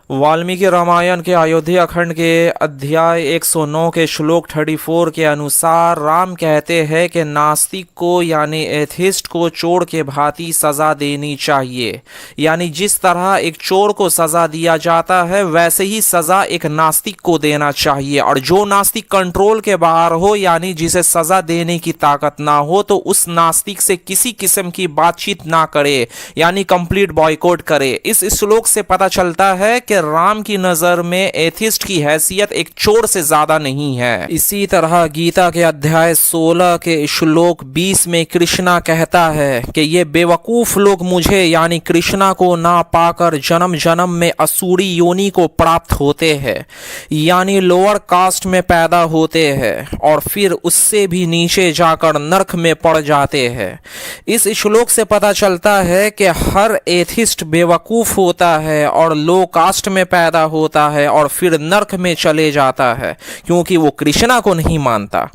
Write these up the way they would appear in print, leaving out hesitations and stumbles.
वाल्मीकि रामायण के अयोध्या खंड के अध्याय 109 के श्लोक 34 के अनुसार राम कहते हैं कि नास्तिक को यानी एथिस्ट को चोर के भांति सजा देनी चाहिए। यानी जिस तरह एक चोर को सजा दिया जाता है वैसे ही सजा एक नास्तिक को देना चाहिए, और जो नास्तिक कंट्रोल के बाहर हो यानी जिसे सजा देने की ताकत ना हो तो उस नास्तिक से किसी किस्म की बातचीत ना करे, यानी कंप्लीट बॉयकॉट करे। इस श्लोक से पता चलता है कि राम की नजर में एथिस्ट की हैसियत एक चोर से ज्यादा नहीं है। इसी तरह गीता के अध्याय 16 के श्लोक 20 में कृष्णा कहता है कि ये बेवकूफ लोग मुझे यानी कृष्णा को ना पाकर जन्म जन्म में असुरी योनि को प्राप्त होते हैं, यानी लोअर कास्ट में पैदा होते हैं और फिर उससे भी नीचे जाकर नरक में पड़ जाते हैं। इस श्लोक से पता चलता है कि हर एथिस्ट बेवकूफ होता है और लो कास्ट में पैदा होता है और फिर नरक में चले जाता है क्योंकि वो कृष्णा को नहीं मानता।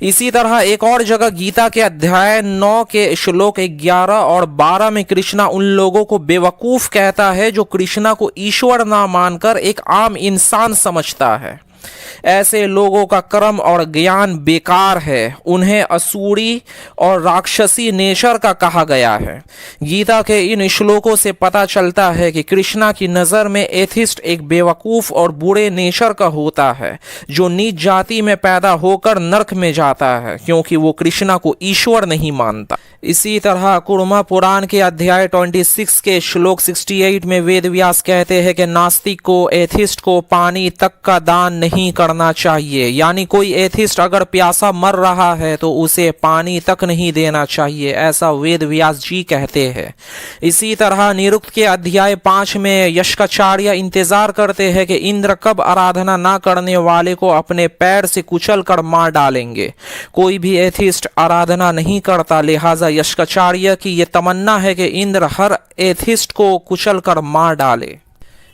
इसी तरह एक और जगह गीता के अध्याय 9 के श्लोक 11 और 12 में कृष्णा उन लोगों को बेवकूफ कहता है जो कृष्णा को ईश्वर ना मानकर एक आम इंसान समझता है। ऐसे लोगों का कर्म और ज्ञान बेकार है, उन्हें असुरी और राक्षसी नेचर का कहा गया है। गीता के इन श्लोकों से पता चलता है कि कृष्णा की नज़र में एथिस्ट एक बेवकूफ़ और बुरे नेचर का होता है जो नीच जाति में पैदा होकर नरक में जाता है क्योंकि वो कृष्णा को ईश्वर नहीं मानता। इसी तरह कुर्मा पुराण के अध्याय 26 के श्लोक 68 में वेद व्यास कहते हैं कि नास्तिक को एथिस्ट को पानी तक का दान नहीं करना चाहिए, यानी कोई एथिस्ट अगर प्यासा मर रहा है तो उसे पानी तक नहीं देना चाहिए, ऐसा वेद व्यास जी कहते हैं। इसी तरह निरुक्त के अध्याय 5 में यशकाचार्य इंतजार करते हैं कि इंद्र कब आराधना ना करने वाले को अपने पैर से कुचल कर मार डालेंगे। कोई भी एथिस्ट आराधना नहीं करता, लिहाजा यशकाचार्य की ये तमन्ना है कि इंद्र हर एथिस्ट को कुचल कर मार डाले।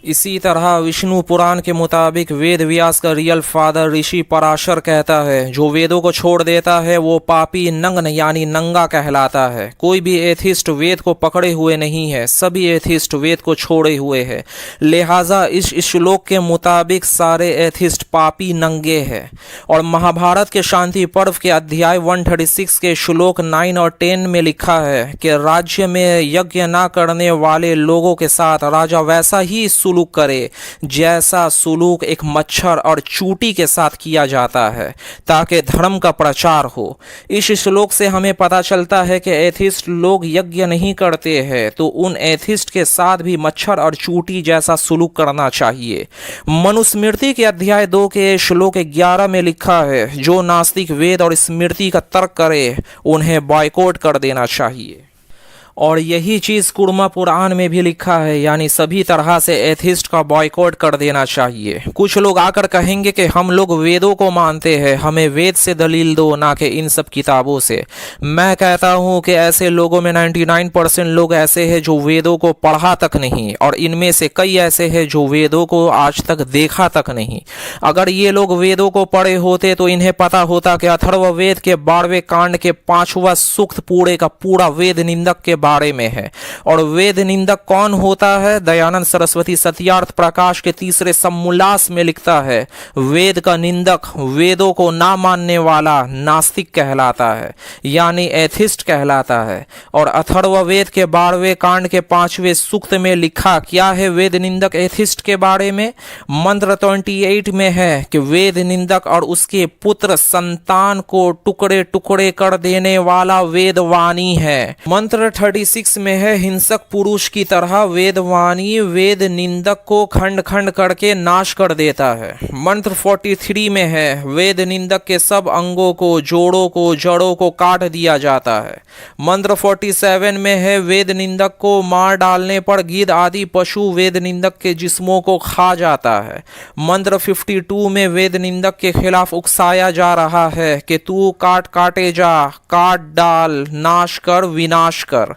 इसी तरह विष्णु पुराण के मुताबिक वेद व्यास का रियल फादर ऋषि पराशर कहता है जो वेदों को छोड़ देता है वो पापी नग्न यानी नंगा कहलाता है। कोई भी एथिस्ट वेद को पकड़े हुए नहीं है, सभी एथिस्ट वेद को छोड़े हुए हैं। लिहाजा इस श्लोक के मुताबिक सारे एथिस्ट पापी नंगे हैं। और महाभारत के शांति पर्व के अध्याय 136 के श्लोक 9 और 10 में लिखा है कि राज्य में यज्ञ ना करने वाले लोगों के साथ राजा वैसा ही सुलूक करे जैसा सुलूक एक मच्छर और चूटी के साथ किया जाता है ताकि धर्म का प्रचार हो। इस श्लोक से हमें पता चलता है कि एथिस्ट लोग यज्ञ नहीं करते हैं तो उन एथिस्ट के साथ भी मच्छर और चूटी जैसा सुलूक करना चाहिए। मनुस्मृति के अध्याय 2 के श्लोक 11 में लिखा है जो नास्तिक वेद और स्मृति का तर्क करे उन्हें बॉयकॉट कर देना चाहिए। और यही चीज़ कुर्मा पुराण में भी लिखा है, यानी सभी तरह से एथिस्ट का बॉयकॉट कर देना चाहिए। कुछ लोग आकर कहेंगे कि हम लोग वेदों को मानते हैं, हमें वेद से दलील दो ना कि इन सब किताबों से। मैं कहता हूँ कि ऐसे लोगों में 99% लोग ऐसे हैं जो वेदों को पढ़ा तक नहीं, और इनमें से कई ऐसे हैं जो वेदों को आज तक देखा तक नहीं। अगर ये लोग वेदों को पढ़े होते तो इन्हें पता होता कि अथर्ववेद के 12वें कांड के 5वां सूक्त पूरे का पूरा वेद निंदक के बारे में है। और वेद निंदक कौन होता है? दयानंद सरस्वती सत्यार्थ प्रकाश के 3रे समोल्लास में लिखता है वेद का निंदक वेदों को ना मानने वाला नास्तिक कहलाता है, यानी एथिस्ट कहलाता है। और अथर्ववेद के 12वें कांड के 5वें सूक्त में लिखा क्या है वेद निंदक एथिस्ट के बारे में? मंत्र 28 में है कि वेद निंदक और उसके पुत्र संतान को टुकड़े टुकड़े कर देने वाला वेदवाणी है। मंत्र 36 में है हिंसक पुरुष की तरह वेदवाणी वेद निंदक को खंड खंड करके नाश कर देता है। मंत्र 43 में है वेद निंदक के सब अंगों को जोड़ों को जड़ों को काट दिया जाता है। मंत्र 47 में है वेद निंदक को मार डालने पर गिद्ध आदि पशु वेद निंदक के जिस्मों को खा जाता है। मंत्र 52 में वेद निंदक के खिलाफ उकसाया जा रहा है कि तू काटे जा, काट डाल, नाश कर, विनाश कर।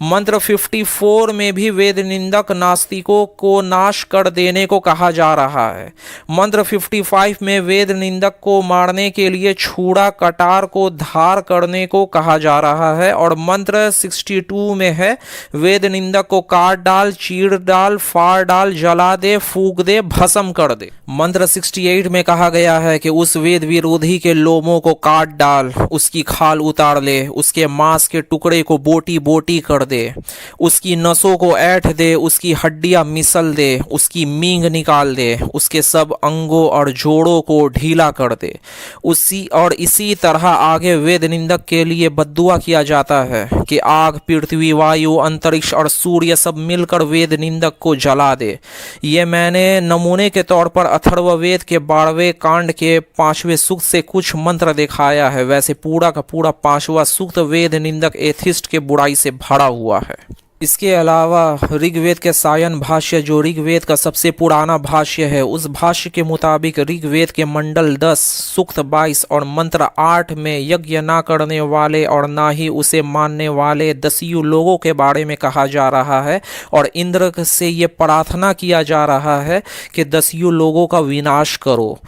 मंत्र 54 में भी वेद निंदक नास्तिकों को नाश कर देने को कहा जा रहा है। मंत्र 55 में वेद निंदक को मारने के लिए छुरा कटार को धार करने को कहा जा रहा है। और मंत्र 62 में है वेद निंदक को काट डाल, चीर डाल, फाड़ डाल, जला दे, फूक दे, भस्म कर दे। मंत्र 68 में कहा गया है कि उस वेद विरोधी के लोमों को काट डाल, उसकी खाल उतार ले, उसके मांस के टुकड़े को बोटी बोटी कर दे, उसकी नसों को ऐंठ दे, उसकी हड्डियां मिसल दे, उसकी मींग निकाल दे, उसके सब अंगों और जोड़ों को ढीला कर दे। इसी तरह आगे वेद निंदक के लिए बद्दुआ किया जाता है कि आग, पृथ्वी, वायु, अंतरिक्ष और सूर्य सब मिलकर वेद निंदक को जला दे। ये मैंने नमूने के तौर पर अथर्ववेद के 12वें कांड के 5वें सूक्त से कुछ मंत्र दिखाया है। वैसे पूरा का पूरा 5वां सूक्त वेद निंदक एथिस्ट के बुराई से भरा हुआ है। इसके अलावा ऋग्वेद के सायन भाष्य, जो ऋग्वेद का सबसे पुराना भाष्य है, उस भाष्य के मुताबिक ऋग्वेद के मंडल 10 सूक्त 22 और मंत्र 8 में यज्ञ ना करने वाले और ना ही उसे मानने वाले दस्यु लोगों के बारे में कहा जा रहा है। और इंद्र से ये प्रार्थना किया जा रहा है कि दस्यु लोगों का विनाश करो।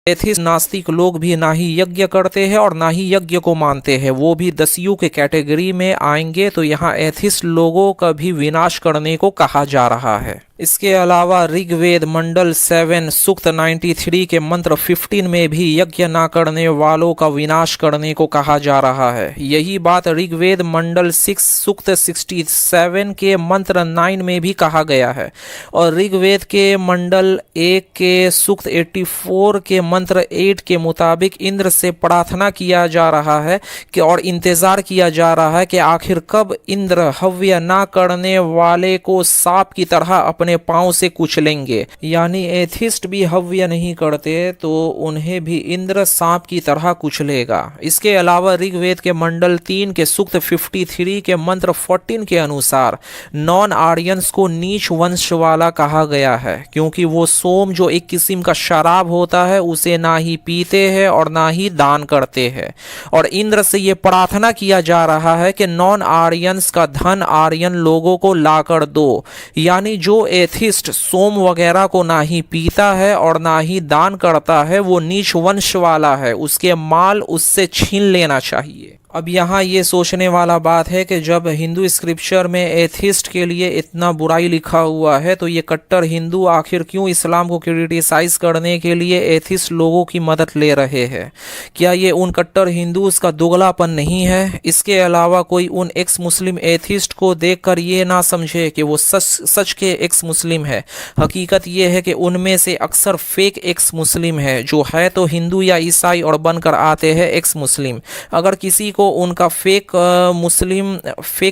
एथिस्ट नास्तिक लोग भी ना ही यज्ञ करते हैं और ना ही यज्ञ को मानते हैं, वो भी दस्यु के कैटेगरी में आएंगे। तो यहाँ एथिस्ट लोगों का भी विनाश करने को कहा जा रहा है। इसके अलावा ऋग्वेद मंडल 7 सूक्त 93 के मंत्र 15 में भी यज्ञ ना करने वालों का विनाश करने को कहा जा रहा है। यही बात ऋग्वेद मंडल 6 सूक्त 67 के मंत्र 9 में भी कहा गया है। और ऋग्वेद के मंडल 1 के सूक्त 84 के मंत्र 8 के मुताबिक इंद्र से प्रार्थना किया जा रहा है कि और इंतजार किया जा रहा है कि आखिर कब इंद्र हव्य ना करने वाले को सांप की तरह अपने पांव से कुचलेंगे। यानी एथिस्ट भी हव्य नहीं करते तो उन्हें भी इंद्र सांप की तरह कुचलेगा। इसके अलावा ऋग्वेद के मंडल 3 के सूक्त 53 के मंत्र 14 के अनुसार नॉन आर्यंस को नीच वंश वाला कहा गया है, क्योंकि वो सोम जो एक किस्म का शराब होता है उसे ना ही पीते हैं और ना ही दान करते हैं। और इंद्र से ये प्रार्थना किया जा रहा है कि नॉन आर्यंस का धन आर्यन लोगों को लाकर दो। यानी जो एथिस्ट सोम वगैरह को ना ही पीता है और ना ही दान करता है वो नीच वंश वाला है, उसके माल उससे छीन लेना चाहिए। अब यहाँ ये सोचने वाला बात है कि जब हिंदू स्क्रिप्चर में एथिस्ट के लिए इतना बुराई लिखा हुआ है तो ये कट्टर हिंदू आखिर क्यों इस्लाम को क्रिटिसाइज करने के लिए एथिस्ट लोगों की मदद ले रहे हैं? क्या ये उन कट्टर हिंदूज का दोगलापन नहीं है? इसके अलावा कोई उन एक्स मुस्लिम एथिस्ट को देखकर ये ना समझे कि वो सच के एक्स मुस्लिम है। हकीकत ये है कि उनमें से अक्सर फेक एक्स मुस्लिम है, जो है तो हिंदू या ईसाई और बनकर आते हैं एक्स मुस्लिम। अगर किसी को उनका फेक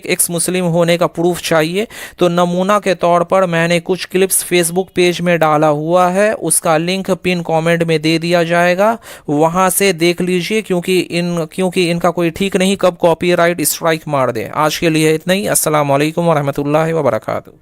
एक्स मुस्लिम होने का प्रूफ चाहिए तो नमूना के तौर पर मैंने कुछ क्लिप्स फेसबुक पेज में डाला हुआ है, उसका लिंक पिन कमेंट में दे दिया जाएगा, वहां से देख लीजिए। क्योंकि इनका कोई ठीक नहीं कब कॉपीराइट स्ट्राइक मार दे। आज के लिए इतना ही। अस्सलाम वालेकुम व रहमतुल्लाहि व बरकातहू।